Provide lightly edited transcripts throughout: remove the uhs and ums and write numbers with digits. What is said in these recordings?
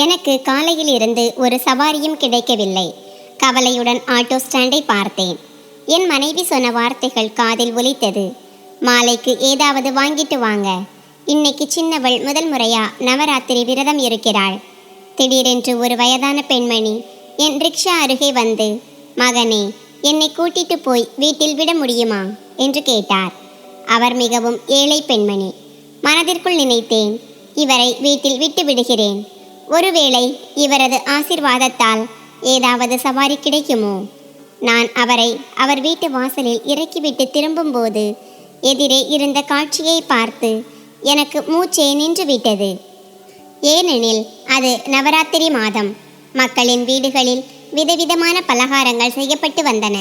எனக்கு காலையில் இருந்து ஒரு சவாரியும் கிடைக்கவில்லை. கவலையுடன் ஆட்டோ ஸ்டாண்டை பார்த்தேன். என் மனைவி சொன்ன வார்த்தைகள் காதில் ஒலித்தது. மாலைக்கு ஏதாவது வாங்கிட்டு வாங்க. இன்னைக்கு சின்னவள் முதல் முறையா நவராத்திரி விரதம் இருக்கிறாள். திடீரென்று ஒரு வயதான பெண்மணி என் ரிக்ஷா அருகே வந்து, மகனே, என்னை கூட்டிட்டு போய் வீட்டில் விட முடியுமா என்று கேட்டார். அவர் மிகவும் ஏழை பெண்மணி. மனதிற்குள் நினைத்தேன், இவரை வீட்டில் விட்டு விடுகிறேன். ஒருவேளை இவரது ஆசிர்வாதத்தால் ஏதாவது சவாரி கிடைக்குமோ? நான் அவரை அவர் வீட்டு வாசலில் இறக்கிவிட்டு திரும்பும்போது எதிரே இருந்த காட்சியை பார்த்து எனக்கு மூச்சே நின்று விட்டது. ஏனெனில் அது நவராத்திரி மாதம். மக்களின் வீடுகளில் விதவிதமான பலகாரங்கள் செய்யப்பட்டு வந்தன.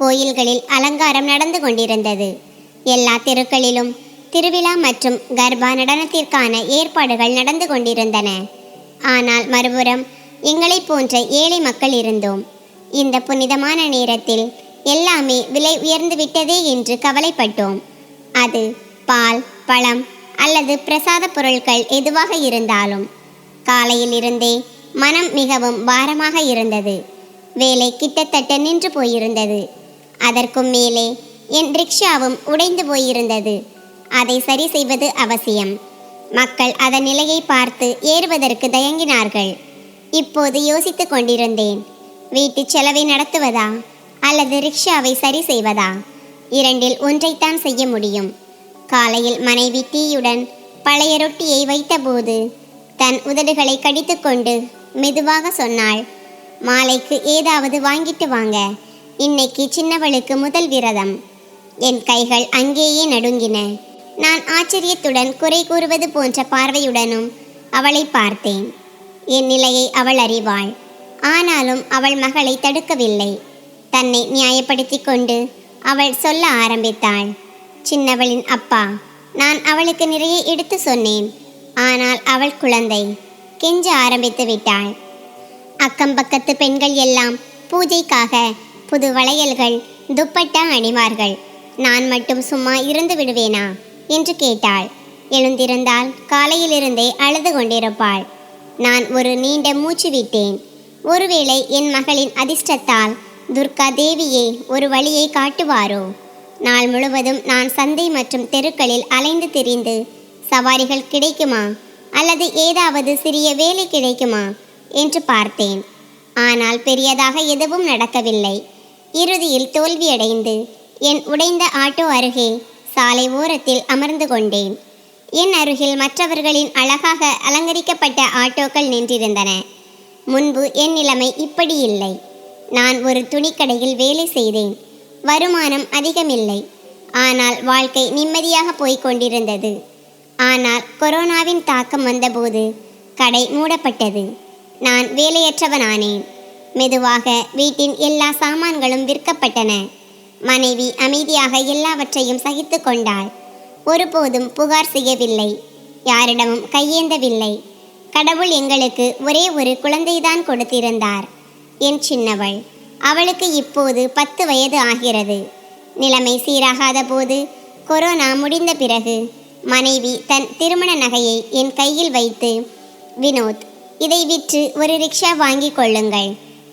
கோயில்களில் அலங்காரம் நடந்து கொண்டிருந்தது. எல்லா தெருக்களிலும் திருவிழா மற்றும் கர்பா நடனத்திற்கான ஏற்பாடுகள் நடந்து கொண்டிருந்தன. ஆனால் மறுபுறம் எங்களைப் போன்ற ஏழை மக்கள் இருந்தோம். இந்த புனிதமான நேரத்தில் எல்லாமே விலை உயர்ந்து விட்டதே என்று கவலைப்பட்டோம். அது பால், பழம் அல்லது பிரசாத பொருட்கள் எதுவாக இருந்தாலும். காலையில் இருந்தே மனம் மிகவும் பாரமாக இருந்தது. வேலை கிட்டத்தட்ட நின்று போயிருந்தது. அதற்கும் மேலே என் ரிக்ஷாவும் உடைந்து போயிருந்தது. அதை சரி செய்வது அவசியம். மக்கள் அதன் நிலையை பார்த்து ஏறுவதற்கு தயங்கினார்கள். இப்போது யோசித்து கொண்டிருந்தேன், வீட்டு செலவை நடத்துவதா அல்லது ரிக்ஷாவை சரி செய்வதா? இரண்டில் ஒன்றைத்தான் செய்ய முடியும். காலையில் மனைவி டீயுடன் பழைய ரொட்டியை வைத்தபோது தன் உதடுகளை கடித்துக்கொண்டு மெதுவாக சொன்னாள், மாலைக்கு ஏதாவது வாங்கிட்டு வாங்க. இன்னைக்கு சின்னவளுக்கு முதல் விரதம். என் கைகள் அங்கேயே நடுங்கின. நான் ஆச்சரியத்துடன் குறை கூறுவது போன்ற பார்வையுடனும் அவளை பார்த்தேன். என் நிலையை அவள் அறிவாள். ஆனாலும் அவள் மகளை தடுக்கவில்லை. தன்னை நியாயப்படுத்தி கொண்டு அவள் சொல்ல ஆரம்பித்தாள். சின்னவளின் அப்பா, நான் அவளுக்கு நிறைய எடுத்து சொன்னேன். ஆனால் அவள் குழந்தை கெஞ்ச ஆரம்பித்து விட்டாள். அக்கம் பக்கத்து பெண்கள் எல்லாம் பூஜைக்காக புது வளையல்கள், துப்பட்டா அணிவார்கள். நான் மட்டும் சும்மா இருந்து விடுவேனா என்று கேட்டாள். எழுந்திருந்தால் காலையிலிருந்தே அழுது கொண்டிருப்பாள். நான் ஒரு நீண்ட மூச்சு விட்டேன். ஒருவேளை என் மகளின் அதிர்ஷ்டத்தால் துர்கா தேவியே ஒரு வழியை காட்டுவாரோ? நாள் முழுவதும் நான் சந்தை மற்றும் தெருக்களில் அலைந்து திரிந்து சவாரிகள் கிடைக்குமா அல்லது ஏதாவது சிறிய வேலை கிடைக்குமா என்று பார்த்தேன். ஆனால் பெரியதாக எதுவும் நடக்கவில்லை. இறுதியில் தோல்வியடைந்து என் உடைந்த ஆட்டோ அருகே சாலை ஓரத்தில் அமர்ந்து கொண்டேன். என் அருகில் மற்றவர்களின் அழகாக அலங்கரிக்கப்பட்ட ஆட்டோக்கள் நின்றிருந்தன. முன்பு என் நிலைமை இப்படி இல்லை. நான் ஒரு துணிக்கடையில் வேலை செய்தேன். வருமானம் அதிகமில்லை. ஆனால் வாழ்க்கை நிம்மதியாக போய்க் கொண்டிருந்தது. ஆனால் கொரோனாவின் தாக்கம் வந்தபோது கடை மூடப்பட்டது. நான் வேலையற்றவனானேன். மெதுவாக வீட்டின் எல்லா சாமான்களும் விற்கப்பட்டன. மனைவி அமைதியாக எல்லாவற்றையும் சகித்து கொண்டாள். ஒருபோதும் புகார் செய்யவில்லை. யாரிடமும் கையேந்தவில்லை. கடவுள் எங்களுக்கு ஒரே ஒரு குழந்தைதான் கொடுத்திருந்தார், என் சின்னவள். அவளுக்கு இப்போது 10 வயது ஆகிறது. நிலைமை சீராகாத போது, கொரோனா முடிந்த பிறகு மனைவி தன் திருமண நகையை என் கையில் வைத்து, வினோத், இதை விற்று ஒரு ரிக்ஷா வாங்கி கொள்ளுங்கள்.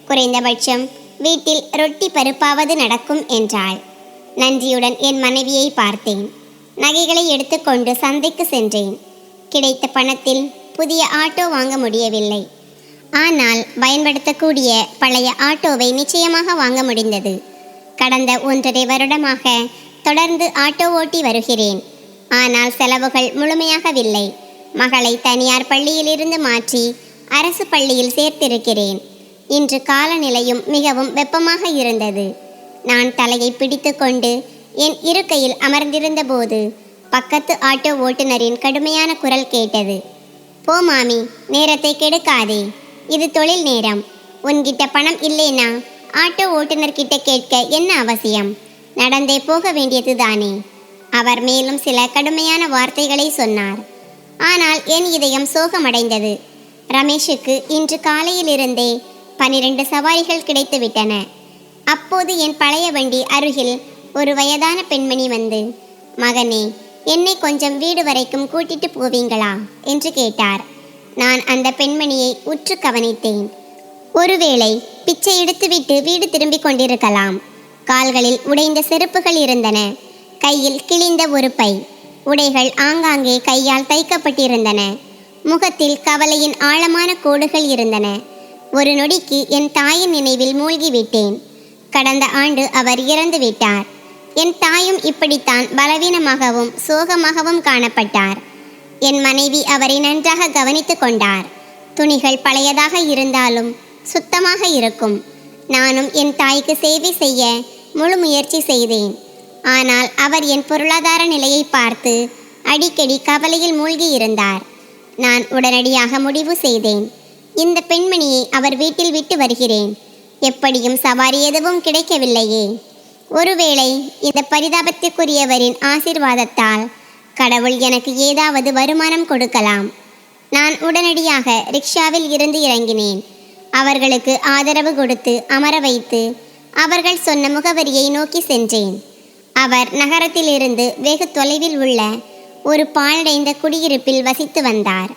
குறைந்தபட்சம் வீட்டில் ரொட்டி பருப்பாவது நடக்கும் என்றாள். நன்றியுடன் என் மனைவியை பார்த்தேன். நகைகளை எடுத்துக்கொண்டு சந்தைக்கு சென்றேன். கிடைத்த பணத்தில் புதிய ஆட்டோ வாங்க முடியவில்லை. ஆனால் பயன்படுத்தக்கூடிய பழைய ஆட்டோவை நிச்சயமாக வாங்க முடிந்தது. கடந்த 1.5 வருடமாக தொடர்ந்து ஆட்டோ ஓட்டி வருகிறேன். ஆனால் செலவுகள் முழுமையாகவில்லை. மகளை தனியார் பள்ளியிலிருந்து மாற்றி அரசு பள்ளியில் சேர்த்திருக்கிறேன். இன்று காலநிலையும் மிகவும் வெப்பமாக இருந்தது. நான் தலையை பிடித்து கொண்டு என் இருக்கையில் அமர்ந்திருந்த போது பக்கத்து ஆட்டோ ஓட்டுநரின் கடுமையான குரல் கேட்டது. போ மாமி, நேரத்தை கெடுக்காதே. இது தொழில் நேரம். உன்கிட்ட பணம் இல்லைனா ஆட்டோ ஓட்டுநர்கிட்ட கேட்க என்ன அவசியம்? நடந்தே போக வேண்டியது தானே. அவர் மேலும் சில கடுமையான வார்த்தைகளை சொன்னார். ஆனால் என் இதயம் சோகமடைந்தது. ரமேஷுக்கு இன்று காலையிலிருந்தே 12 சவாரிகள் கிடைத்து விட்டன. அப்போது என் பழைய வண்டி அருகில் ஒரு வயதான பெண்மணி வந்து, மகனே, என்னை கொஞ்சம் வீடு வரைக்கும் கூட்டிட்டு போவீங்களா என்று கேட்டார். நான் அந்த பெண்மணியை உற்று கவனித்தேன். ஒருவேளை பிச்சை எடுத்துவிட்டு வீடு திரும்பிக் கொண்டிருக்கலாம். கால்களில் உடைந்த செருப்புகள் இருந்தன. கையில் கிழிந்த ஒரு பை. உடைகள் ஆங்காங்கே கையால் தைக்கப்பட்டிருந்தன. முகத்தில் கவலையின் ஆழமான கோடுகள் இருந்தன. ஒரு நொடிக்கு என் தாயின் நினைவில் மூழ்கிவிட்டேன். கடந்த ஆண்டு அவர் இறந்து விட்டார். என் தாயும் இப்படித்தான் பலவீனமாகவும் சோகமாகவும் காணப்பட்டார். என் மனைவி அவரை நன்றாக கவனித்து கொண்டார். துணிகள் பழையதாக இருந்தாலும் சுத்தமாக இருக்கும். நானும் என் தாய்க்கு சேவை செய்ய முழு முயற்சி செய்தேன். ஆனால் அவர் என் பொருளாதார நிலையை பார்த்து அடிக்கடி கவலையில் மூழ்கி இருந்தார். நான் உடனடியாக முடிவு செய்தேன், இந்த பெண்மணியை அவர் வீட்டில் விட்டு வருகிறேன். எப்படியும் சவாரி எதுவும் கிடைக்கவில்லையே. ஒருவேளை இந்த பரிதாபத்திற்குரியவரின் ஆசீர்வாதத்தால் கடவுள் எனக்கு ஏதாவது வருமானம் கொடுக்கலாம். நான் உடனடியாக ரிக்ஷாவில் இருந்து இறங்கினேன். அவர்களுக்கு ஆதரவு கொடுத்து அமர வைத்து அவர்கள் சொன்ன முகவரியை நோக்கி சென்றேன். அவர் நகரத்திலிருந்து வெகு தொலைவில் உள்ள ஒரு பாழடைந்த குடியிருப்பில் வசித்து வந்தார்.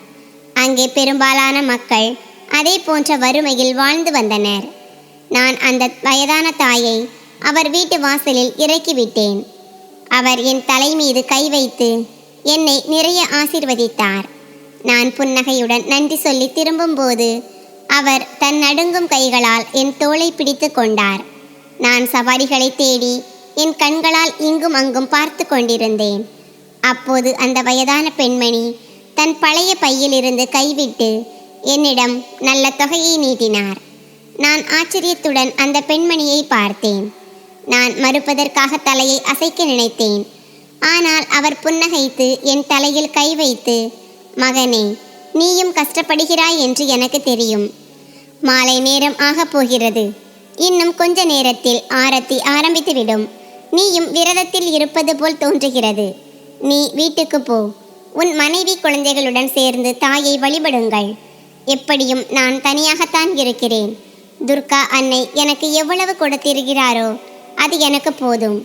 அங்கே பெரும்பாலான மக்கள் அதே போன்ற வறுமையில் வாழ்ந்து வந்தனர். நான் அந்த வயதான தாயை அவர் வீட்டு வாசலில் இறக்கிவிட்டேன். அவர் என் தலை மீது கை வைத்து என்னை நிறைய ஆசீர்வதித்தார். நான் புன்னகையுடன் நன்றி சொல்லி திரும்பும்போது அவர் தன் நடுங்கும் கைகளால் என் தோளை பிடித்து கொண்டார். நான் சவாரிகளை தேடி என் கண்களால் இங்கும் அங்கும் பார்த்து கொண்டிருந்தேன். அப்போது அந்த வயதான பெண்மணி தன் பழைய பையிலிருந்து கைவிட்டு என்னிடம் நல்ல தொகையை நீட்டினார். நான் ஆச்சரியத்துடன் அந்த பெண்மணியை பார்த்தேன். நான் மறுப்பதற்காக தலையை அசைக்க நினைத்தேன். ஆனால் அவர் புன்னகைத்து என் தலையில் கை வைத்து, மகனே, நீயும் கஷ்டப்படுகிறாய் என்று எனக்கு தெரியும். மாலை நேரம் ஆகப் போகிறது. இன்னும் கொஞ்ச நேரத்தில் ஆரத்தி ஆரம்பித்துவிடும். நீயும் விரதத்தில் இருப்பது போல் தோன்றுகிறது. நீ வீட்டுக்கு போ. உன் மனைவி குழந்தைகளுடன் சேர்ந்து தாயை வழிபடுங்கள். எப்படியும் நான் தனியாகத்தான் இருக்கிறேன். துர்கா அன்னை எனக்கு எவ்வளவு கொடுத்திருக்கிறாரோ அது எனக்கு போதும்.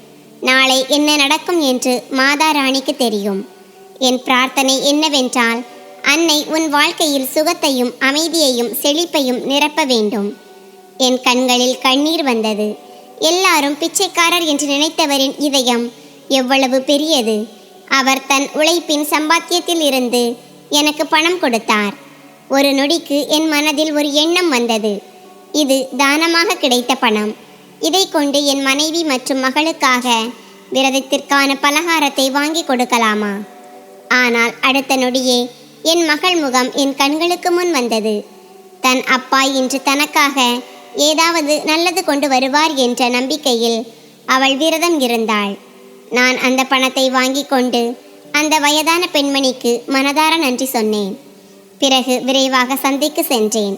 நாளை என்ன நடக்கும் என்று மாதா ராணிக்கு தெரியும். என் பிரார்த்தனை என்னவென்றால், அன்னை உன் வாழ்க்கையில் சுகத்தையும் அமைதியையும் செழிப்பையும் நிரப்ப வேண்டும். என் கண்களில் கண்ணீர் வந்தது. எல்லாரும் பிச்சைக்காரர் என்று நினைத்தவரின் இதயம் எவ்வளவு பெரியது. அவர் தன் உழைப்பின் சம்பாத்தியத்தில் இருந்து எனக்கு பணம் கொடுத்தார். ஒரு நொடிக்கு என் மனதில் ஒரு எண்ணம் வந்தது. இது தானமாக கிடைத்த பணம். இதை கொண்டு என் மனைவி மற்றும் மகளுக்காக விரதத்திற்கான பலகாரத்தை வாங்கி கொடுக்கலாமா? ஆனால் அடுத்த நொடியே என் மகள் முகம் என் கண்களுக்கு முன் வந்தது. தன் அப்பா இன்று தனக்காக ஏதாவது நல்லது கொண்டு வருவார் என்ற நம்பிக்கையில் அவள் விரதம் இருந்தாள். நான் அந்த பணத்தை வாங்கி கொண்டு அந்த வயதான பெண்மணிக்கு மனதார நன்றி சொன்னேன். பிறகு விரைவாக சந்தைக்கு சென்றேன்.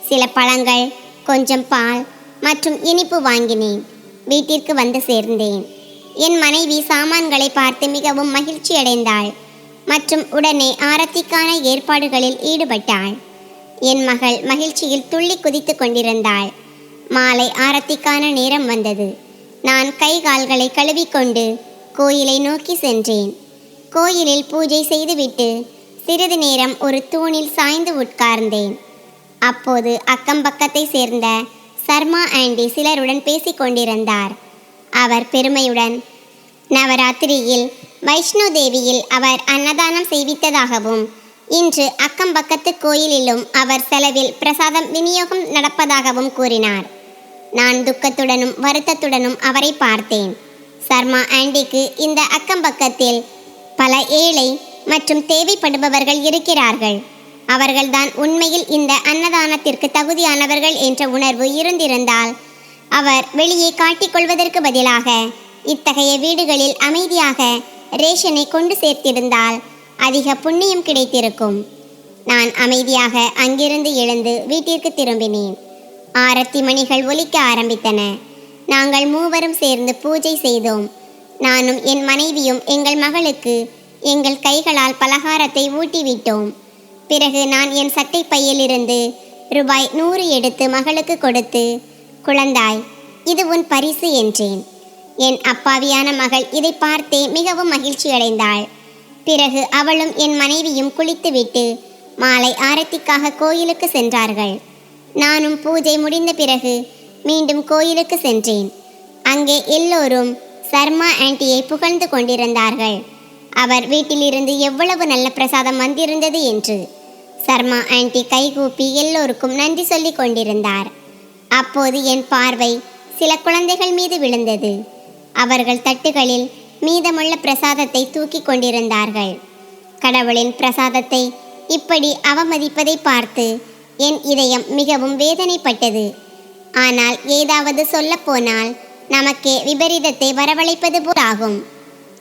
சில பழங்கள், கொஞ்சம் பால் மற்றும் இனிப்பு வாங்கினேன். வீட்டிற்கு வந்து சேர்ந்தேன். என் மனைவி சாமான்களை பார்த்து மிகவும் மகிழ்ச்சி அடைந்தாள் மற்றும் உடனே ஆரத்திக்கான ஏற்பாடுகளில் ஈடுபட்டாள். என் மகள் மகிழ்ச்சியில் துள்ளி குதித்து கொண்டிருந்தாள். மாலை ஆரத்திக்கான நேரம் வந்தது. நான் கை கால்களை கழுவிக்கொண்டு கோயிலை நோக்கி சென்றேன். கோயிலில் பூஜை செய்துவிட்டு சிறிது நேரம் ஒரு தூணில் சாய்ந்து உட்கார்ந்தேன். அப்போது அக்கம்பக்கத்தை சேர்ந்த சர்மா ஆண்டி சிலருடன் பேசிக்கொண்டிருந்தார். அவர் பெருமையுடன் நவராத்திரியில் வைஷ்ணோ தேவியில் அவர் அன்னதானம் செய்வித்ததாகவும் இன்று அக்கம்பக்கத்து கோயிலிலும் அவர் செலவில் பிரசாதம் விநியோகம் நடப்பதாகவும் கூறினார். நான் துக்கத்துடனும் வருத்தத்துடனும் அவரை பார்த்தேன். சர்மா ஆண்டிக்கு இந்த அக்கம்பக்கத்தில் பல ஏழை மற்றும் தேவைப்படுபவர்கள் இருக்கிறார்கள். அவர்கள்தான் உண்மையில் இந்த அன்னதானத்திற்கு தகுதியானவர்கள் என்ற உணர்வு இருந்திருந்தால் அவர் வெளியே காட்டிக்கொள்வதற்கு பதிலாக இத்தகைய வீடுகளில் அமைதியாக ரேஷனை கொண்டு சேர்த்திருந்தால் அதிக புண்ணியம் கிடைத்திருக்கும். நான் அமைதியாக அங்கிருந்து எழுந்து வீட்டிற்கு திரும்பினேன். ஆரத்தி மணிகள் ஒலிக்க ஆரம்பித்தன. நாங்கள் மூவரும் சேர்ந்து பூஜை செய்தோம். நானும் என் மனைவியும் எங்கள் மகளுக்கு எங்கள் கைகளால் பலகாரத்தை ஊட்டிவிட்டோம். பிறகு நான் என் சட்டை பையிலிருந்து ரூபாய் 100 எடுத்து மகளுக்கு கொடுத்து, குழந்தாய், இது உன் பரிசு என்றேன். என் அப்பாவியான மகள் இதை பார்த்தே மிகவும் மகிழ்ச்சி அடைந்தாள். பிறகு அவளும் என் மனைவியும் குளித்துவிட்டு மாலை ஆரத்திக்காக கோயிலுக்கு சென்றார்கள். நானும் பூஜை முடிந்த பிறகு மீண்டும் கோயிலுக்கு சென்றேன். அங்கே எல்லோரும் சர்மா ஆண்டியை புகழ்ந்து கொண்டிருந்தார்கள். அவர் வீட்டிலிருந்து எவ்வளவு நல்ல பிரசாதம் வந்திருந்தது என்று. சர்மா ஆண்டி கைகூப்பி எல்லோருக்கும் நன்றி சொல்லி கொண்டிருந்தார். அப்போது என் பார்வை சில குழந்தைகள் மீது விழுந்தது. அவர்கள் தட்டுகளில் மீதமுள்ள பிரசாதத்தை தூக்கி கொண்டிருந்தார்கள். கடவுளின் பிரசாதத்தை இப்படி அவமதிப்பதை பார்த்து என் இதயம் மிகவும் வேதனைப்பட்டது. ஆனால் ஏதாவது சொல்லப்போனால் நமக்கே விபரீதத்தை வரவழைப்பது போலாகும்.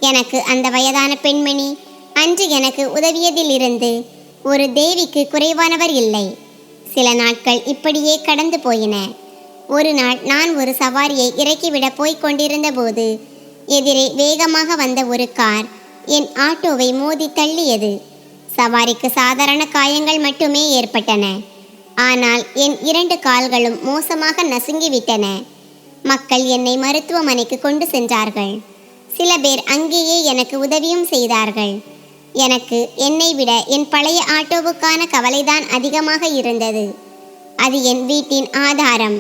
எனக்கு அந்த வயதான பெண்மணி அன்று எனக்கு உதவியதிலிருந்து ஒரு தேவிக்கு குறைவானவர் இல்லை. சில நாட்கள் இப்படியே கடந்து போயின. ஒரு நாள் நான் ஒரு சவாரியை இறக்கிவிட போய்க் கொண்டிருந்த போது எதிரே வேகமாக வந்த ஒரு கார் என் ஆட்டோவை மோதி தள்ளியது. சவாரிக்கு சாதாரண காயங்கள் மட்டுமே ஏற்பட்டன. ஆனால் என் 2 கால்களும் மோசமாக நசுங்கிவிட்டன. மக்கள் என்னை மருத்துவமனைக்கு கொண்டு சென்றார்கள். சில பேர் அங்கேயே எனக்கு உதவியும் செய்தார்கள். எனக்கு என்னை விட என் பழைய ஆட்டோவுக்கான கவலைதான் அதிகமாக இருந்தது. அது என் வீட்டின் ஆதாரம்.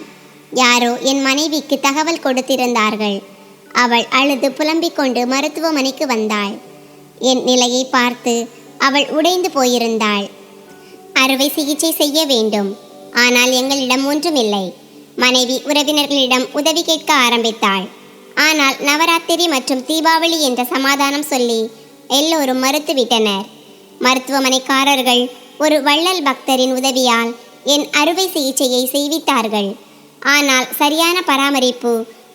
யாரோ என் மனைவிக்கு தகவல் கொடுத்திருந்தார்கள். அவள் அழுது புலம்பிக் கொண்டு மருத்துவமனைக்கு வந்தாள். என் நிலையை பார்த்து அவள் உடைந்து போயிருந்தாள். அறுவை சிகிச்சை செய்ய வேண்டும். ஆனால் எங்களிடம் ஒன்றுமில்லை. மனைவி உறவினர்களிடம் உதவி கேட்க ஆரம்பித்தாள். ஆனால் நவராத்திரி மற்றும் தீபாவளி என்ற சமாதானம் சொல்லி எல்லோரும் மறுத்துவிட்டனர். மருத்துவமனைக்காரர்கள் ஒரு வள்ளல் பக்தரின் உதவியால் என் அறுவை சிகிச்சையை செய்வித்தார்கள். ஆனால் சரியான பராமரிப்பு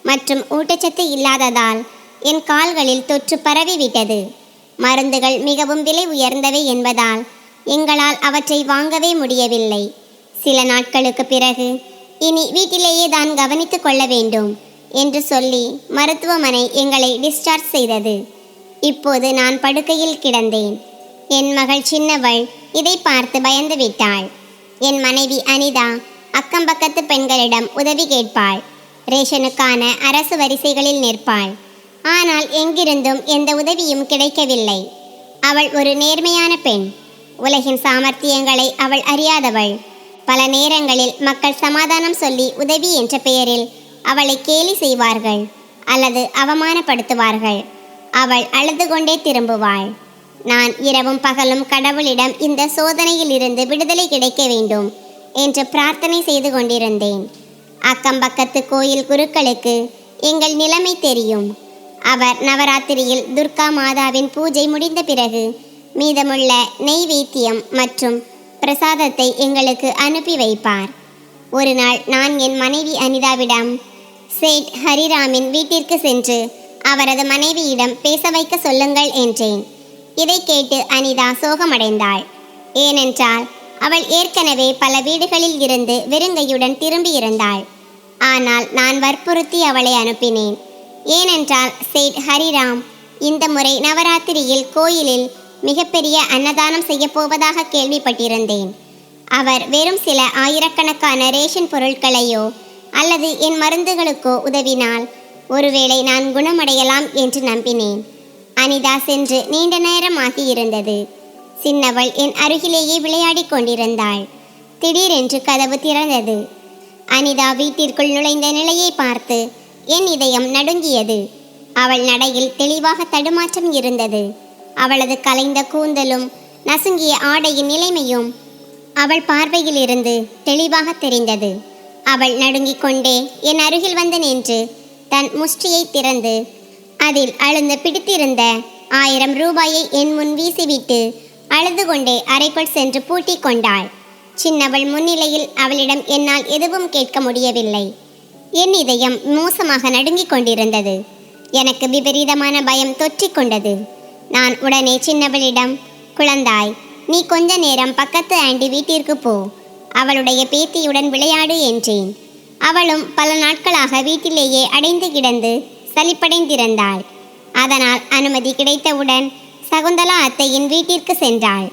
மற்றும் ஊட்டச்சத்து இல்லாததால் என் கால்களில் தொற்று பரவிவிட்டது. மருந்துகள் மிகவும் விலை உயர்ந்தவை என்பதால் எங்களால் அவற்றை வாங்கவே முடியவில்லை. சில நாட்களுக்கு பிறகு இனி வீட்டிலேயே தான் கவனித்து கொள்ள வேண்டும் என்று சொல்லி மருத்துவமனை எங்களை டிஸ்சார்ஜ் செய்தது. இப்போது நான் படுக்கையில் கிடந்தேன். என் மகள் சின்னவள் இதை பார்த்து பயந்து விட்டாள். என் மனைவி அனிதா அக்கம்பக்கத்து பெண்களிடம் உதவி கேட்பாள். ரேஷனுக்கான அரசு வரிசைகளில் நிற்பாள். ஆனால் எங்கிருந்தும் எந்த உதவியும் கிடைக்கவில்லை. அவள் ஒரு நேர்மையான பெண். உலகின் சாமர்த்தியங்களை அவள் அறியாதவள். பல நேரங்களில் மக்கள் சமாதானம் சொல்லி உதவி என்ற பெயரில் அவளை கேலி செய்வார்கள் அல்லது அவமானப்படுத்துவார்கள். அவள் அழுது கொண்டே திரும்புவாள். நான் இரவும் பகலும் கடவுளிடம் இந்த சோதனையில் இருந்து விடுதலை கிடைக்க வேண்டும் என்று பிரார்த்தனை செய்து கொண்டிருந்தேன். அக்கம்பக்கத்து கோயில் குருக்களுக்கு எங்கள் நிலைமை தெரியும். அவர் நவராத்திரியில் துர்கா மாதாவின் பூஜை முடிந்த பிறகு மீதமுள்ள நெய்வேத்தியம் மற்றும் பிரசாதத்தை எங்களுக்கு அனுப்பி வைப்பார். ஒரு நாள் நான் என் மனைவி அனிதாவிடம் சேட் ஹரிராமின் வீட்டிற்கு சென்று அவரது மனைவியிடம் பேச வைக்க சொல்லுங்கள் என்றேன். இதை கேட்டு அனிதா சோகமடைந்தாள். ஏனென்றால் அவள் ஏற்கனவே பல வீடுகளில் இருந்து வெறுங்கையுடன் திரும்பியிருந்தாள். ஆனால் நான் வற்புறுத்தி அவளை அனுப்பினேன். ஏனென்றால் சேட் ஹரிராம் இந்த முறை நவராத்திரியில் கோயிலில் மிகப்பெரிய அன்னதானம் செய்ய போவதாக கேள்விப்பட்டிருந்தேன். அவர் வெறும் சில ஆயிரக்கணக்கான ரேஷன் பொருட்களையோ அல்லது என் மருந்துகளுக்கோ உதவினால் ஒருவேளை நான் குணமடையலாம் என்று நம்பினேன். அனிதா சென்று நீண்ட நேரம் ஆகியிருந்தது. சின்னவள் என் அருகிலேயே விளையாடி கொண்டிருந்தாள். திடீரென்று கதவு திறந்தது. அனிதா வீட்டிற்குள் நுழைந்த நிலையை பார்த்து என் இதயம் நடுங்கியது. அவள் நடையில் தெளிவாக தடுமாற்றம் இருந்தது. அவளது கலைந்த கூந்தலும் நசுங்கிய ஆடையின் நிலைமையும் அவள் பார்வையில் இருந்து தெளிவாக தெரிந்தது. அவள் நடுங்கிக் கொண்டே என் அருகில் வந்து நின்று தன் முஷ்டியை திறந்து அதில் அழுந்து பிடித்திருந்த 1000 ரூபாயை என் முன் வீசிவிட்டு அழுது கொண்டே அறைக்குள் சென்று பூட்டி கொண்டாள். சின்னவள் முன்னிலையில் அவளிடம் என்னால் எதுவும் கேட்க முடியவில்லை. என் இதயம் மோசமாக நடுங்கிக் கொண்டிருந்தது. எனக்கு விபரீதமான பயம் தொற்றிக்கொண்டது. நான் உடனே சின்னவளிடம், குழந்தாய், நீ கொஞ்ச நேரம் பக்கத்து ஆண்டி வீட்டிற்கு போ, அவளுடைய பேத்தியுடன் விளையாடு என்றேன். அவளும் பல நாட்களாக வீட்டிலேயே அடைந்து கிடந்து சலிப்படைந்திருந்தாள். அதனால் அனுமதி கிடைத்தவுடன் சகுந்தலா அத்தையின் வீட்டிற்கு சென்றாள்.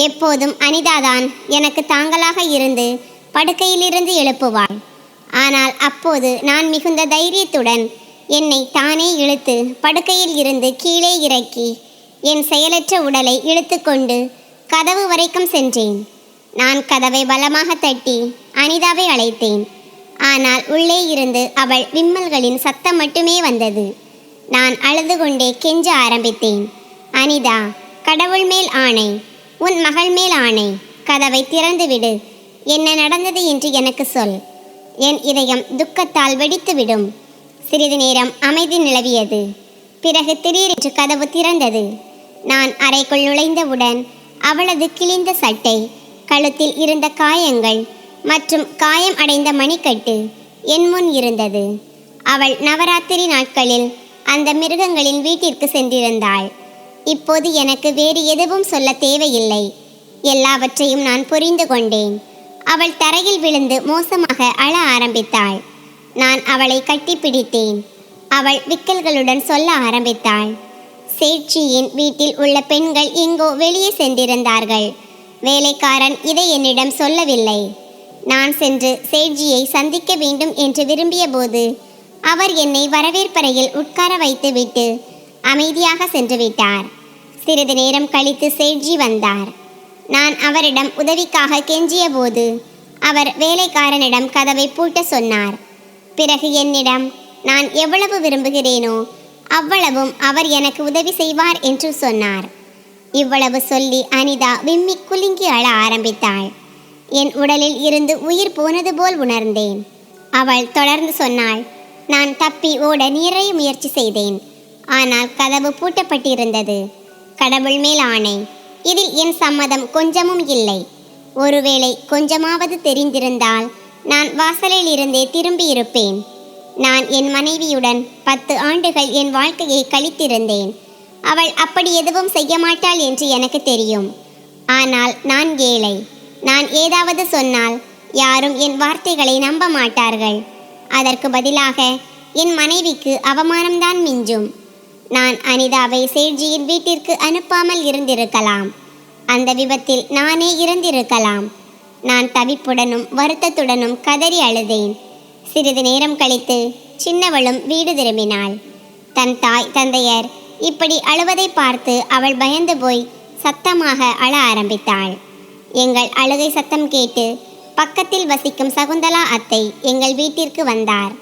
எப்போதும் அனிதாதான் எனக்கு தாங்களாக இருந்து படுக்கையிலிருந்து எழுப்புவாள். ஆனால் அப்போது நான் மிகுந்த தைரியத்துடன் என்னை தானே இழுத்து படுக்கையில் இருந்து கீழே இறக்கி என் செயலற்ற உடலை இழுத்து கொண்டு கதவு வரைக்கும் சென்றேன். நான் கதவை பலமாக தட்டி அனிதாவை அழைத்தேன். ஆனால் உள்ளே இருந்து அவள் விம்மல்களின் சத்தம் மட்டுமே வந்தது. நான் அழுது கொண்டே கெஞ்ச ஆரம்பித்தேன். அனிதா, கடவுள் மேல் ஆணை, உன் மகள் மேல் ஆணை, கதவை திறந்துவிடு. என்ன நடந்தது என்று எனக்கு சொல். என் இதயம் துக்கத்தால் வெடித்துவிடும். சிறிது நேரம் அமைதி நிலவியது. பிறகு திடீரென்று கதவு திறந்தது. நான் அறைக்குள் நுழைந்தவுடன் அவளது கிழிந்த சட்டை, கழுத்தில் இருந்த காயங்கள் மற்றும் காயம் அடைந்த மணிக்கட்டு என் முன் இருந்தது. அவள் நவராத்திரி நாட்களில் அந்த மிருகங்களின் வீட்டிற்கு சென்றிருந்தாள். இப்போது எனக்கு வேறு எதுவும் சொல்ல தேவையில்லை. எல்லாவற்றையும் நான் புரிந்து கொண்டேன். அவள் தரையில் விழுந்து மோசமாக அழ ஆரம்பித்தாள். நான் அவளை கட்டிப்பிடித்தேன். அவள் விக்கல்களுடன் சொல்ல ஆரம்பித்தாள். சேட்சியின் வீட்டில் உள்ள பெண்கள் எங்கோ வெளியே சென்றிருந்தார்கள். வேலைக்காரன் இதை என்னிடம் சொல்லவில்லை. நான் சென்று சேட்ஜியை சந்திக்க வேண்டும் என்று விரும்பிய போது அவர் என்னை வரவேற்பறையில் உட்கார வைத்துவிட்டு அமைதியாக சென்று விட்டார். சிறிது நேரம் கழித்து சேட்ஜி வந்தார். நான் அவரிடம் உதவிக்காக கெஞ்சிய போது அவர் வேலைக்காரனிடம் கதவை பூட்ட சொன்னார். பிறகு என்னிடம் நான் எவ்வளவு விரும்புகிறேனோ அவ்வளவும் அவர் எனக்கு உதவி செய்வார் என்று சொன்னார். இவ்வளவு சொல்லி அனிதா விம்மி குலுங்கி அழ ஆரம்பித்தாள். என் உடலில் இருந்து உயிர் போனது போல் உணர்ந்தேன். அவள் தொடர்ந்து சொன்னாள். நான் தப்பி ஓட நிறைய முயற்சி செய்தேன். ஆனால் கதவு பூட்டப்பட்டிருந்தது. கடவுள் மேல் ஆணை, இதில் என் சம்மதம் கொஞ்சமும் இல்லை. ஒருவேளை கொஞ்சமாவது தெரிந்திருந்தால் நான் வாசலில் இருந்தே திரும்பி இருப்பேன். நான் என் மனைவியுடன் 10 ஆண்டுகள் என் வாழ்க்கையை கழித்திருந்தேன். அவள் அப்படி எதுவும் செய்ய மாட்டாள் என்று எனக்கு தெரியும். ஆனால் நான் ஏழை. நான் ஏதாவது சொன்னால் யாரும் என் வார்த்தைகளை நம்ப மாட்டார்கள். அதற்கு பதிலாக என் மனைவிக்கு அவமானம்தான் மிஞ்சும். நான் அனிதாவை சேட்ஜியின் வீட்டிற்கு அனுப்பாமல் இருந்திருக்கலாம். அந்த விபத்தில் நானே இறந்திருக்கலாம். நான் தவிப்புடனும் வருத்தத்துடனும் கதறி அழுதேன். சிறிது நேரம் கழித்து சின்னவளும் வீடு திரும்பினாள். தன் தாய் தந்தையர் இப்படி அழுவதை பார்த்து அவள் பயந்து போய் சத்தமாக அழ ஆரம்பித்தாள். எங்கள் அழுகை சத்தம் கேட்டு பக்கத்தில் வசிக்கும் சகுந்தலா அத்தை எங்கள் வீட்டிற்கு வந்தார்.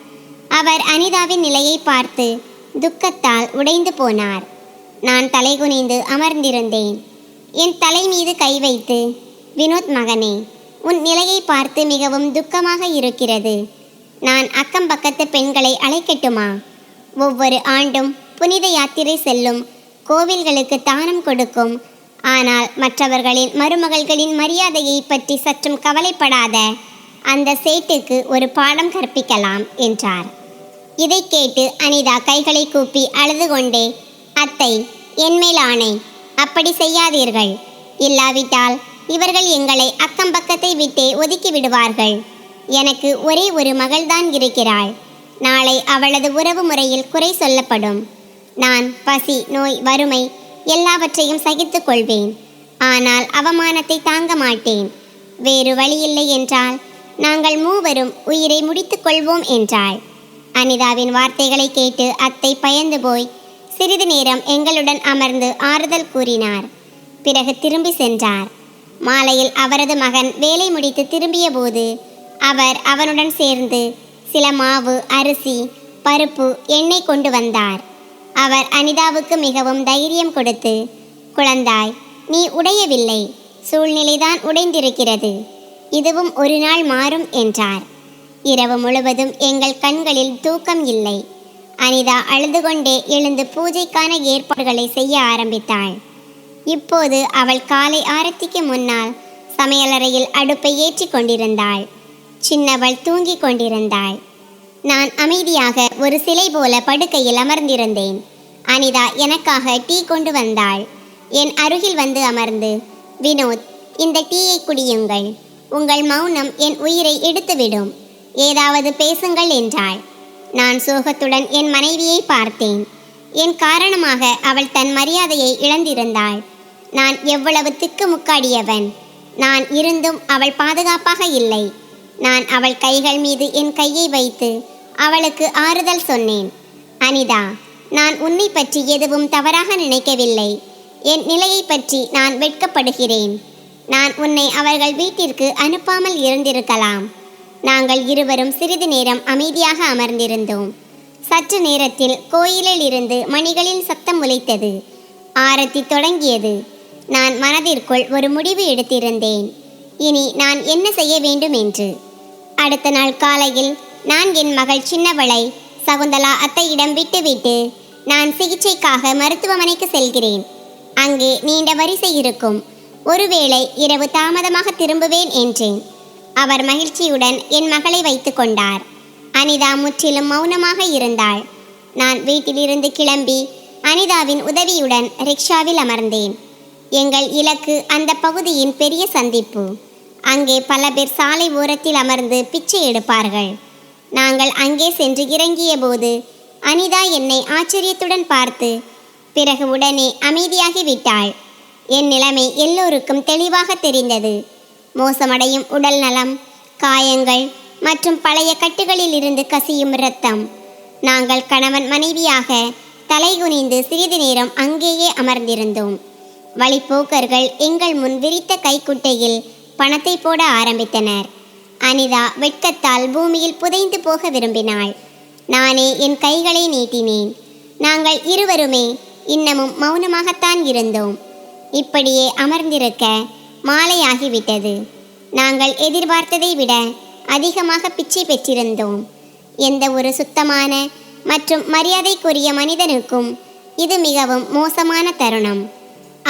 அவர் அனிதாவின் நிலையை பார்த்து துக்கத்தால் உடைந்து போனார். நான் தலைகுனிந்து அமர்ந்திருந்தேன். என் தலை மீது கை வைத்து, வினோத் மகனே, உன் நிலையை பார்த்து மிகவும் துக்கமாக இருக்கிறது. நான் அக்கம் பக்கத்து பெண்களை அழைக்கட்டுமா? ஒவ்வொரு ஆண்டும் புனித யாத்திரை செல்லும், கோவில்களுக்கு தானம் கொடுக்கும், ஆனால் மற்றவர்களின் மருமகள்களின் மரியாதையை பற்றி சற்றும் கவலைப்படாத அந்த சேட்டுக்கு ஒரு பாடம் கற்பிக்கலாம் என்றார். இதை கேட்டு அனிதா கைகளை கூப்பி அழுது கொண்டே, அத்தை, என்மேல் ஆணை, அப்படி செய்யாதீர்கள். இல்லாவிட்டால் இவர்கள் எங்களை அக்கம் பக்கத்தை விட்டே ஒதுக்கி விடுவார்கள். எனக்கு ஒரே ஒரு மகள்தான் இருக்கிறாள். நாளை அவளது உறவு முறையில் குறை சொல்லப்படும். நான் பசி, நோய், வறுமை எல்லாவற்றையும் சகித்து கொள்வேன். ஆனால் அவமானத்தை தாங்க மாட்டேன். வேறு வழியில்லை என்றால் நாங்கள் மூவரும் உயிரை முடித்துக் கொள்வோம் என்றாள். அனிதாவின் வார்த்தைகளை கேட்டு அத்தை பயந்து போய் சிறிது நேரம் எங்களுடன் அமர்ந்து ஆறுதல் கூறினார். பிறகு திரும்பி சென்றார். மாலையில் அவரது மகன் வேலை முடித்து திரும்பிய போது அவர் அவனுடன் சேர்ந்து சில மாவு, அரிசி, பருப்பு, எண்ணெய் கொண்டு வந்தார். அவர் அனிதாவுக்கு மிகவும் தைரியம் கொடுத்து, குழந்தாய், நீ உடையவில்லை, சூழ்நிலைதான் உடைந்திருக்கிறது. இதுவும் ஒரு நாள் மாறும் என்றார். இரவு முழுவதும் எங்கள் கண்களில் தூக்கம் இல்லை. அனிதா அழுது கொண்டே எழுந்து பூஜைக்கான ஏற்பாடுகளை செய்ய ஆரம்பித்தாள். இப்போது அவள் காலை ஆரத்திக்கு முன்னால் சமையலறையில் அடுப்பை ஏற்றி கொண்டிருந்தாள். சின்னவள் தூங்கிக் கொண்டிருந்தாள். நான் அமைதியாக ஒரு சிலை போல படுக்கையில் அமர்ந்திருந்தேன். அனிதா எனக்காக டீ கொண்டு வந்தாள். என் அருகில் வந்து அமர்ந்து, வினோத், இந்த டீயை குடியுங்கள். உங்கள் மௌனம் என் உயிரை எடுத்துவிடும். ஏதாவது பேசுங்கள் என்றாள். நான் சோகத்துடன் என் மனைவியை பார்த்தேன். என் காரணமாக அவள் தன் மரியாதையை இழந்திருந்தாள். நான் எவ்வளவு திக்கு முக்காடியவன். நான் இருந்தும் அவள் பாதுகாப்பாக இல்லை. நான் அவள் கைகள் மீது என் கையை வைத்து அவளுக்கு ஆறுதல் சொன்னேன். அனிதா, நான் உன்னை பற்றி எதுவும் தவறாக நினைக்கவில்லை. என் நிலையை பற்றி நான் வெட்கப்படுகிறேன். நான் உன்னை அவர்கள் வீட்டிற்கு அனுப்பாமல் இருந்திருக்கலாம். நாங்கள் இருவரும் சிறிது நேரம் அமைதியாக அமர்ந்திருந்தோம். சற்று நேரத்தில் கோயிலில் இருந்து மணிகளின் சத்தம் உலைத்தது. ஆரத்தி தொடங்கியது. நான் மனதிற்குள் ஒரு முடிவு எடுத்திருந்தேன், இனி நான் என்ன செய்ய வேண்டும் என்று. அடுத்த நாள் காலையில் நான் என் மகள் சின்னவளை சகுந்தலா அத்தையிடம் விட்டுவிட்டு நான் சிகிச்சைக்காக மருத்துவமனைக்கு செல்கிறேன். அங்கே நீண்ட வரிசை இருக்கும், ஒருவேளை இரவு தாமதமாக திரும்புவேன் என்றேன். அவர் மகிழ்ச்சியுடன் என் மகளை வைத்து கொண்டார். அனிதா முற்றிலும் மௌனமாக இருந்தாள். நான் வீட்டிலிருந்து கிளம்பி அனிதாவின் உதவியுடன் ரிக்ஷாவில் அமர்ந்தேன். எங்கள் இலக்கு அந்த பகுதியின் பெரிய சந்திப்பு. அங்கே பல பேர் சாலை ஓரத்தில் அமர்ந்து பிச்சை எடுப்பார்கள். நாங்கள் அங்கே சென்று இறங்கிய போது அனிதா என்னை ஆச்சரியத்துடன் பார்த்து பிறகு உடனே அமைதியாகிவிட்டாள். என் நிலைமை எல்லோருக்கும் தெளிவாக தெரிந்தது. மோசமடையும் உடல் நலம், காயங்கள் மற்றும் பழைய கட்டுகளில் இருந்து கசியும் இரத்தம். நாங்கள் கணவன் மனைவியாக தலைகுனிந்து சிறிது நேரம் அங்கேயே அமர்ந்திருந்தோம். வழிப்போக்கர்கள் எங்கள் முன் விரித்த கைக்குட்டையில் பணத்தை போட ஆரம்பித்தனர். அனிதா வெட்கத்தால் பூமியில் புதைந்து போக விரும்பினாள். நானே என் கைகளை நீட்டினேன். நாங்கள் இருவருமே இன்னமும் மௌனமாகத்தான் இருந்தோம். இப்படியே அமர்ந்திருக்க மாலையாகிவிட்டது. நாங்கள் எதிர்பார்த்ததை விட அதிகமாக பிச்சை பெற்றிருந்தோம். எந்த ஒரு சுத்தமான மற்றும் மரியாதைக்குரிய மனிதனுக்கும் இது மிகவும் மோசமான தருணம்.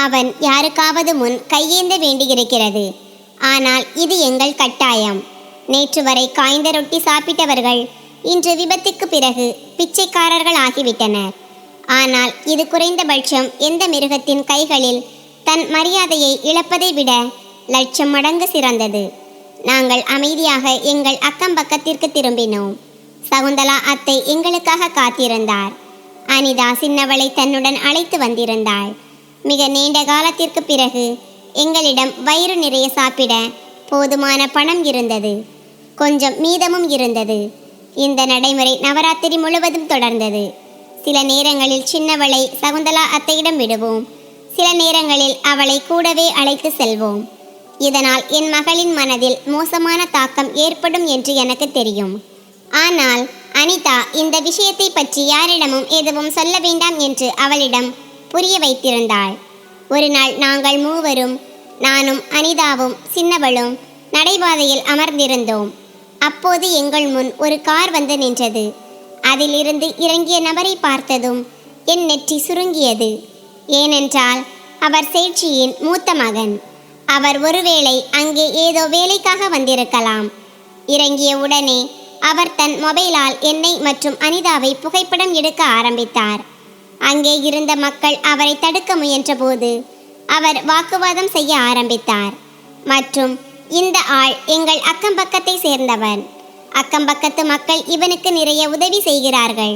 அவன் யாருக்காவது முன் கையேந்த வேண்டியிருக்கிறது. ஆனால் இது எங்கள் கட்டாயம். நேற்று வரை காய்ந்த ரொட்டி சாப்பிட்டவர்கள் இன்று விபத்துக்கு பிறகு பிச்சைக்காரர்கள் ஆகிவிட்டனர். ஆனால் இது குறைந்தபட்சம் எந்த மிருகத்தின் கைகளில் தன் மரியாதையை இழப்பதை விட லட்சம் மடங்கு சிறந்தது. நாங்கள் அமைதியாக எங்கள் அக்கம் பக்கத்திற்கு திரும்பினோம். சகுந்தலா அத்தை எங்களுக்காக காத்திருந்தார். அனிதா சின்னவளை தன்னுடன் அழைத்து வந்திருந்தாள். மிக நீண்ட காலத்திற்கு பிறகு எங்களிடம் வயிறு நிறைய சாப்பிட போதுமான பணம் இருந்தது. கொஞ்சம் மீதமும் இருந்தது. இந்த நடைமுறை நவராத்திரி முழுவதும் தொடர்ந்தது. சில நேரங்களில் சின்னவளை சகுந்தலா அத்தையிடம் விடுவோம். சில நேரங்களில் அவளை கூடவே அழைத்து செல்வோம். இதனால் என் மகளின் மனதில் மோசமான தாக்கம் ஏற்படும் என்று எனக்கு தெரியும். ஆனால் அனிதா இந்த விஷயத்தை பற்றி யாரிடமும் எதுவும் சொல்ல வேண்டாம் என்று அவளிடம் புரிய வைத்திருந்தாள். ஒரு நாள் நாங்கள் மூவரும், நானும் அனிதாவும் சின்னவளும் நடைபாதையில் அமர்ந்திருந்தோம். அப்போது எங்கள் முன் ஒரு கார் வந்து நின்றது. அதிலிருந்து இறங்கிய நபரை பார்த்ததும் என் நெற்றி சுருங்கியது. ஏனென்றால் அவர் சேட்சியின் மூத்த மகன். அவர் ஒருவேளை அங்கே ஏதோ வேலைக்காக வந்திருக்கலாம். இறங்கிய உடனே அவர் தன் மொபைலால் என்னை மற்றும் அனிதாவை புகைப்படம் எடுக்க ஆரம்பித்தார். அங்கே இருந்த மக்கள் அவரை தடுக்க முயன்றபோது அவர் வாக்குவாதம் செய்ய ஆரம்பித்தார். மற்றும் இந்த ஆள் எங்கள் அக்கம்பக்கத்தை சேர்ந்தவன். அக்கம்பக்கத்து மக்கள் இவனுக்கு நிறைய உதவி செய்கிறார்கள்.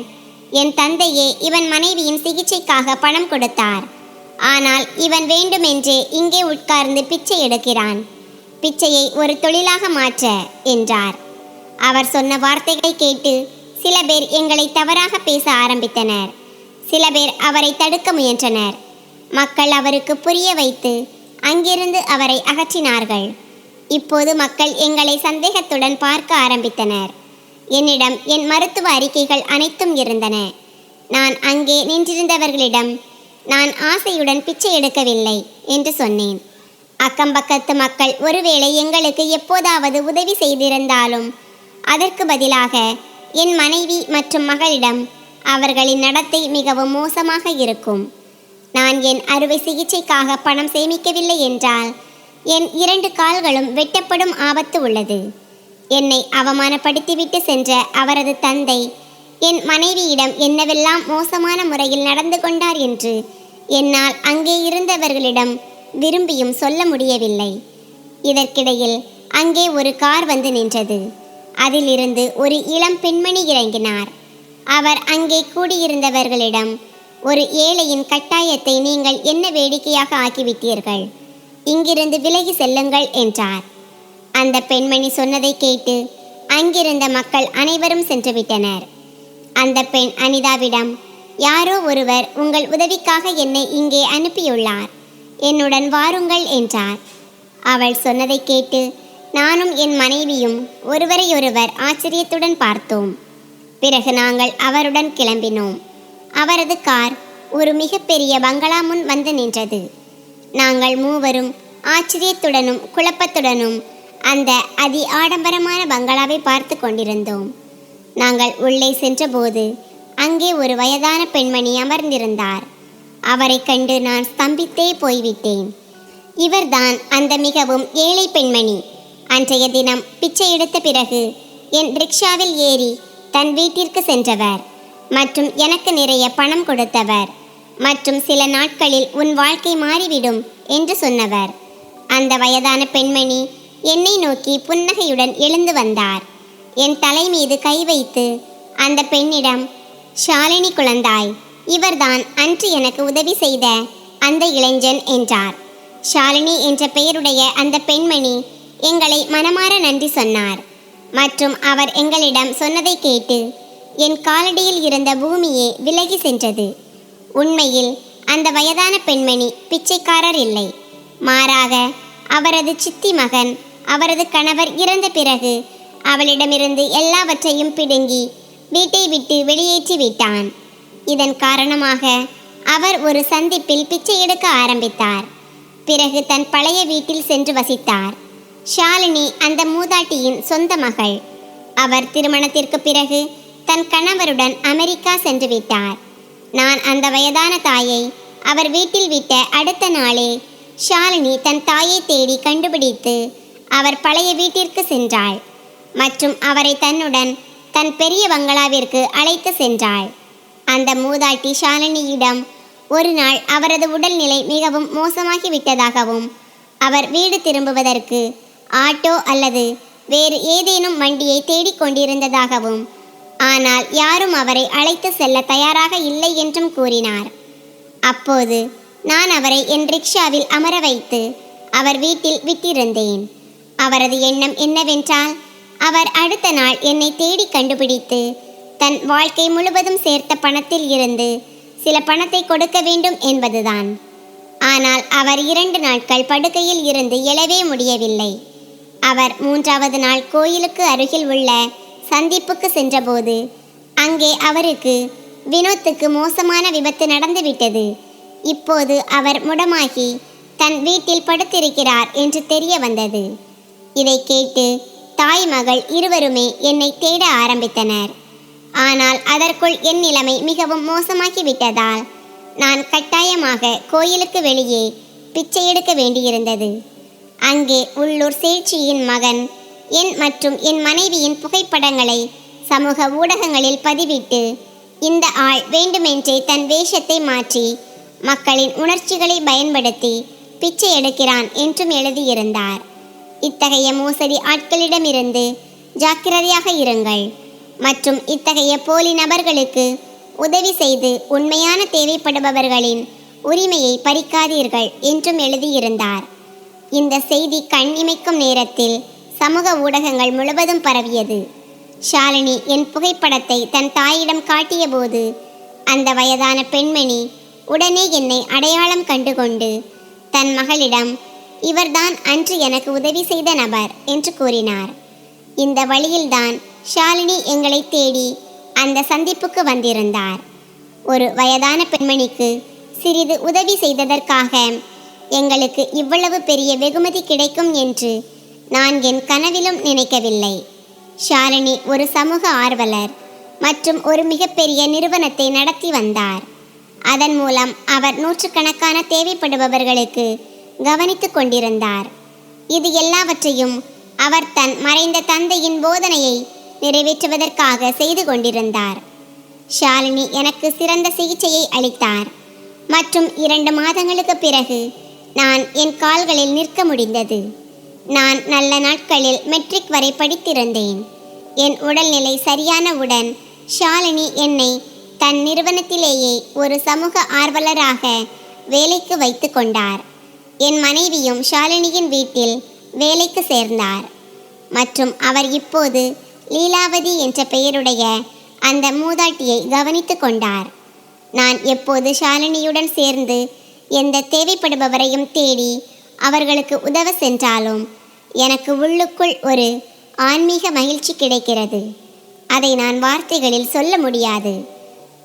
என் தந்தையே இவன் மனைவியின் சிகிச்சைக்காக பணம் கொடுத்தார். ஆனால் இவன் வேண்டுமென்றே இங்கே உட்கார்ந்து பிச்சை எடுக்கிறான். பிச்சையை ஒரு தொழிலாக மாற்ற என்றார். அவர் சொன்ன வார்த்தைகளை கேட்டு சில பேர் எங்களை தவறாக பேச ஆரம்பித்தனர். சில பேர் அவரை தடுக்க முயன்றனர். மக்கள் அவருக்கு புரிய வைத்து அங்கிருந்து அவரை அகற்றினார்கள். இப்போது மக்கள் எங்களை சந்தேகத்துடன் பார்க்க ஆரம்பித்தனர். என்னிடம் என் மருத்துவ அறிக்கைகள் அனைத்தும் இருந்தன. நான் அங்கே நின்றிருந்தவர்களிடம் நான் ஆசையுடன் பிச்சை எடுக்கவில்லை என்று சொன்னேன். அக்கம்பக்கத்து மக்கள் ஒருவேளை எங்களுக்கு எப்போதாவது உதவி செய்திருந்தாலும் அதற்கு பதிலாக என் மனைவி மற்றும் மகளிடம் அவர்களின் நடத்தை மிகவும் மோசமாக இருக்கும். நான் என் அறுவை சிகிச்சைக்காக பணம் சேமிக்கவில்லை என்றால் என் 2 கால்களும் வெட்டப்படும் ஆபத்து உள்ளது. என்னை அவமானப்படுத்திவிட்டு சென்ற அவரது தந்தை என் மனைவியிடம் என்னவெல்லாம் மோசமான முறையில் நடந்து கொண்டார் என்று என்னால் அங்கே இருந்தவர்களிடம் விரும்பியும் சொல்ல முடியவில்லை. இதற்கிடையில் அங்கே ஒரு கார் வந்து நின்றது. அதிலிருந்து ஒரு இளம் பெண்மணி இறங்கினார். அவர் அங்கே கூடியிருந்தவர்களிடம், ஒரு ஏழையின் கட்டாயத்தை நீங்கள் என்ன வேடிக்கையாக ஆக்கிவிட்டீர்கள், இங்கிருந்து விலகி செல்லுங்கள் என்றார். அந்த பெண்மணி சொன்னதை கேட்டு அங்கிருந்த மக்கள் அனைவரும் சென்றுவிட்டனர். அந்த பெண் அனிதாவிடம், யாரோ ஒருவர் உங்கள் உதவிக்காக என்னை இங்கே அனுப்பியுள்ளார். என்னுடன் வாருங்கள் என்றார். அவள் சொன்னதை கேட்டு நானும் என் மனைவியும் ஒருவரையொருவர் ஆச்சரியத்துடன் பார்த்தோம். பிறகு நாங்கள் அவருடன் கிளம்பினோம். அவரது கார் ஒரு மிகப்பெரிய பங்களா முன் வந்து நின்றது. நாங்கள் மூவரும் ஆச்சரியத்துடனும் குழப்பத்துடனும் அந்த அதி ஆடம்பரமான பங்களாவை பார்த்து கொண்டிருந்தோம். நாங்கள் உள்ளே சென்றபோது அங்கே ஒரு வயதான பெண்மணி அமர்ந்திருந்தார். அவரை கண்டு நான் ஸ்தம்பித்தே போய்விட்டேன். இவர்தான் அந்த மிகவும் ஏழை பெண்மணி. அன்றைய தினம் பிச்சை எடுத்த பிறகு என் ரிக்ஷாவில் ஏறி தன் வீட்டிற்கு சென்றவர் மற்றும் எனக்கு நிறைய பணம் கொடுத்தவர் மற்றும் சில நாட்களில் உன் வாழ்க்கை மாறிவிடும் என்று சொன்னவர். அந்த வயதான பெண்மணி என்னை நோக்கி புன்னகையுடன் எழுந்து வந்தார். என் தலை மீது கை வைத்து அந்த பெண்ணிடம், ஷாலினி குழந்தாய், இவர்தான் அன்று எனக்கு உதவி செய்த அந்த இளைஞன் என்றார். ஷாலினி என்ற பெயருடைய அந்த பெண்மணி எங்களை மனமாற நன்றி சொன்னார் மற்றும் அவர் எங்களிடம் சொன்னதை கேட்டு என் காலடியில் இருந்த பூமியே விலகி சென்றது. உண்மையில் அந்த வயதான பெண்மணி பிச்சைக்காரர் இல்லை. மாறாக அவரது சித்தி மகன் அவரது கணவர் இறந்த பிறகு அவளிடமிருந்து எல்லாவற்றையும் பிடுங்கி வீட்டை விட்டு வெளியேற்றி விட்டான். இதன் காரணமாக அவர் ஒரு சந்திப்பில் பிச்சை எடுக்க ஆரம்பித்தார். பிறகு தன் பழைய வீட்டில் சென்று வசித்தார். ஷாலினி அந்த மூதாட்டியின் சொந்த மகள். அவர் திருமணத்திற்கு பிறகு தன் கணவருடன் அமெரிக்கா சென்று விட்டார். நான் அந்த வயதான தாயை அவர் வீட்டில் விட்ட அடுத்த நாளே ஷாலினி தன் தாயை தேடி கண்டுபிடித்து அவர் பழைய வீட்டிற்கு சென்றாள் மற்றும் அவரை தன்னுடன் தன் பெரிய பங்களாவிற்கு அழைத்து சென்றாள். அந்த மூதாட்டி ஷாலினியிடம் ஒரு நாள் அவரது உடல்நிலை மிகவும் மோசமாகிவிட்டதாகவும் அவர் வீடு திரும்புவதற்கு ஆட்டோ அல்லது வேறு ஏதேனும் வண்டியை தேடிக்கொண்டிருந்ததாகவும் ஆனால் யாரும் அவரை அழைத்து செல்ல தயாராக இல்லை என்றும் கூறினார். அப்போது நான் அவரை என் ரிக்ஷாவில் அமர வைத்து அவர் வீட்டில் விட்டிருந்தேன். அவரது எண்ணம் என்னவென்றால் அவர் அடுத்த நாள் என்னை தேடி கண்டுபிடித்து தன் வாழ்க்கை முழுவதும் சேர்த்த பணத்தில் இருந்து சில பணத்தை கொடுக்க வேண்டும் என்பதுதான். ஆனால் அவர் 2 நாட்கள் படுக்கையில் இருந்து எழவே முடியவில்லை. அவர் 3வது நாள் கோயிலுக்கு அருகில் உள்ள சந்திப்புக்கு சென்றபோது அங்கே அவருக்கு வினோத்துக்கு மோசமான விபத்து நடந்துவிட்டது. இப்போது அவர் முடமாகி தன் வீட்டில் படுத்திருக்கிறார் என்று தெரிய வந்தது. இதை கேட்டு தாய் மகள் இருவருமே என்னை தேட ஆரம்பித்தனர். ஆனால் அதற்குள் என் நிலைமை மிகவும் மோசமாகிவிட்டதால் நான் கட்டாயமாக கோயிலுக்கு வெளியே பிச்சை எடுக்க வேண்டியிருந்தது. அங்கே உள்ளூர் சேட்சியின் மகன் என் மற்றும் என் மனைவியின் புகைப்படங்களை சமூக ஊடகங்களில் பதிவிட்டு இந்த ஆள் வேண்டுமென்றே தன் வேஷத்தை மாற்றி மக்களின் உணர்ச்சிகளை பயன்படுத்தி பிச்சை எடுக்கிறான் என்றும் எழுதியிருந்தார். இத்தகைய மோசடி ஆட்களிடமிருந்து ஜாக்கிரதையாக இருங்கள் மற்றும் இத்தகைய போலி நபர்களுக்கு உதவி செய்து உண்மையான தேவைப்படுபவர்களின் உரிமையை பறிக்காதீர்கள் என்றும் எழுதியிருந்தார். இந்த செய்தி கண் இமைக்கும் நேரத்தில் சமூக ஊடகங்கள் முழுவதும் பரவியது. ஷாலினி என் புகைப்படத்தை தன் தாயிடம் காட்டியபோது அந்த வயதான பெண்மணி உடனே என்னை அடையாளம் கண்டுகொண்டு தன் மகளிடம், இவர்தான் அன்று எனக்கு உதவி செய்த நபர் என்று கூறினார். இந்த வழியில்தான் ஷாலினி எங்களை தேடி அந்த சந்திப்புக்கு வந்திருந்தார். ஒரு வயதான பெண்மணிக்கு சிறிது உதவி செய்ததற்காக எங்களுக்கு இவ்வளவு பெரிய வெகுமதி கிடைக்கும் என்று நான் என் கனவிலும் நினைக்கவில்லை. ஷாலினி ஒரு சமூக ஆர்வலர் மற்றும் ஒரு மிகப்பெரிய நிறுவனத்தை நடத்தி வந்தார். அதன் மூலம் அவர் நூற்றுக்கணக்கான தேவைப்படுபவர்களுக்கு கவனித்து கொண்டிருந்தார். இது எல்லாவற்றையும் அவர் தன் மறைந்த தந்தையின் போதனையை நிறைவேற்றுவதற்காக செய்து கொண்டிருந்தார். ஷாலினி எனக்கு சிறந்த சிகிச்சையை அளித்தார் மற்றும் 2 மாதங்களுக்கு பிறகு நான் என் கால்களில் நிற்க முடிந்தது. நான் நல்ல நாட்களில் மெட்ரிக் வரை படித்திருந்தேன். என் உடல்நிலை சரியானவுடன் ஷாலினி என்னை தன் நிறுவனத்திலேயே ஒரு சமூக ஆர்வலராக வேலைக்கு வைத்து கொண்டார். என் மனைவியும் ஷாலினியின் வீட்டில் வேலைக்கு சேர்ந்தார் மற்றும் அவர் இப்போது லீலாவதி என்ற பெயருடைய அந்த மூதாட்டியை கவனித்து கொண்டார். நான் எப்போது ஷாலினியுடன் சேர்ந்து எந்த தேவைப்படுபவரையும் தேடி அவர்களுக்கு உதவ சென்றாலும் எனக்கு உள்ளுக்குள் ஒரு ஆன்மீக மகிழ்ச்சி கிடைக்கிறது. அதை நான் வார்த்தைகளில் சொல்ல முடியாது.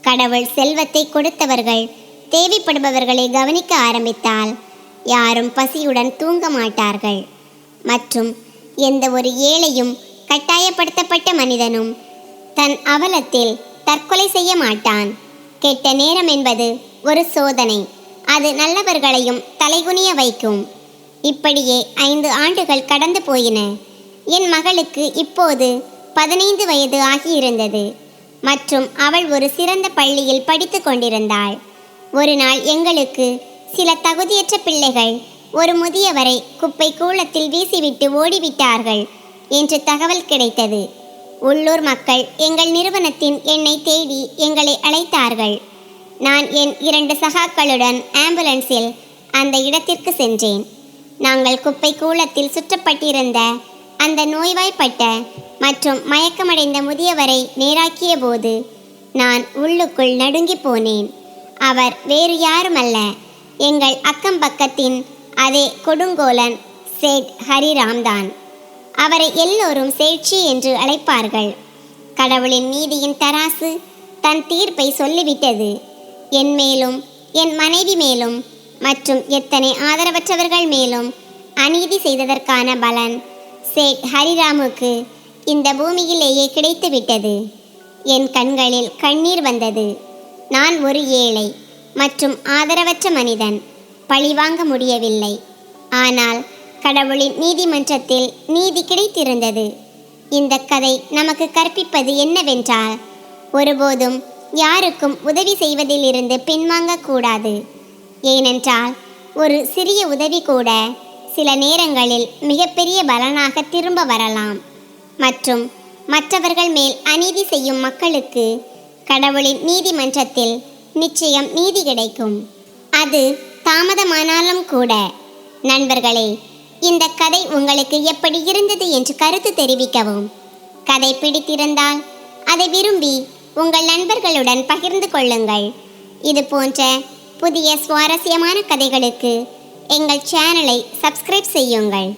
கடவுள் செல்வத்தை கொடுத்தவர்கள் தேவைப்படுபவர்களை கவனிக்க ஆரம்பித்தால் யாரும் பசியுடன் தூங்க மாட்டார்கள். மற்றும் எந்த ஒரு ஏழையும் கட்டாயப்படுத்தப்பட்ட மனிதனும் தன் அவலத்தில் தற்கொலை செய்ய மாட்டான். கெட்ட நேரம் என்பது ஒரு சோதனை. அது நல்லவர்களையும் தலைகுனிய வைக்கும். இப்படியே 5 ஆண்டுகள் கடந்து போயின. என் மகளுக்கு இப்போது 15 வயது ஆகியிருந்தது மற்றும் அவள் ஒரு சிறந்த பள்ளியில் படித்து கொண்டிருந்தாள். ஒரு நாள் எங்களுக்கு சில தகுதியற்ற பிள்ளைகள் ஒரு முதியவரை குப்பை கூளத்தில் வீசிவிட்டு ஓடிவிட்டார்கள் என்று தகவல் கிடைத்தது. உள்ளூர் மக்கள் எங்கள் நிறுவனத்தின் எண்ணை தேடி எங்களை அழைத்தார்கள். நான் என் 2 சகாக்களுடன் ஆம்புலன்ஸில் அந்த இடத்திற்கு சென்றேன். நாங்கள் குப்பை கூளத்தில் சுற்றப்பட்டிருந்த அந்த நோய்வாய்ப்பட்ட மற்றும் மயக்கமடைந்த முதியவரை நேராக்கிய போது நான் உள்ளுக்குள் நடுங்கி போனேன். அவர் வேறு யாருமல்ல, எங்கள் அக்கம் பக்கத்தின் அதே கொடுங்கோலன் சேட் ஹரிராம் தான். அவரை எல்லோரும் சேட்சி என்று அழைப்பார்கள். கடவுளின் நீதியின் தராசு தன் தீர்ப்பை சொல்லிவிட்டது. என் மேலும் என் மனைவி மேலும் மற்றும் எத்தனை ஆதரவற்றவர்கள் மேலும் அநீதி செய்ததற்கான பலன் சேட் ஹரிராமுக்கு இந்த பூமியிலேயே கிடைத்துவிட்டது. என் கண்களில் கண்ணீர் வந்தது. நான் ஒரு ஏழை மற்றும் ஆதரவற்ற மனிதன். பழிவாங்க முடியவில்லை. ஆனால் கடவுளின் நீதிமன்றத்தில் நீதி கிடைத்திருந்தது. இந்த கதை நமக்கு கற்பிப்பது என்னவென்றால், ஒருபோதும் யாருக்கும் உதவி செய்வதிலிருந்து பின்வாங்கக்கூடாது. ஏனென்றால் ஒரு சிறிய உதவி கூட சில நேரங்களில் மிகப்பெரிய பலனாக திரும்ப வரலாம். மற்றும் மற்றவர்கள் மேல் அநீதி செய்யும் மக்களுக்கு கடவுளின் நீதிமன்றத்தில் நிச்சயம் நீதி கிடைக்கும். அது தாமதமானாலும் கூட. நண்பர்களே, இந்த கதை உங்களுக்கு எப்படி இருந்தது என்று கருத்து தெரிவிக்கவும். கதை பிடித்திருந்தால் அதை விரும்பி உங்கள் நண்பர்களுடன் பகிர்ந்து கொள்ளுங்கள். இது போன்ற புதிய சுவாரஸ்யமான கதைகளுக்கு எங்கள் சேனலை சப்ஸ்கிரைப் செய்யுங்கள்.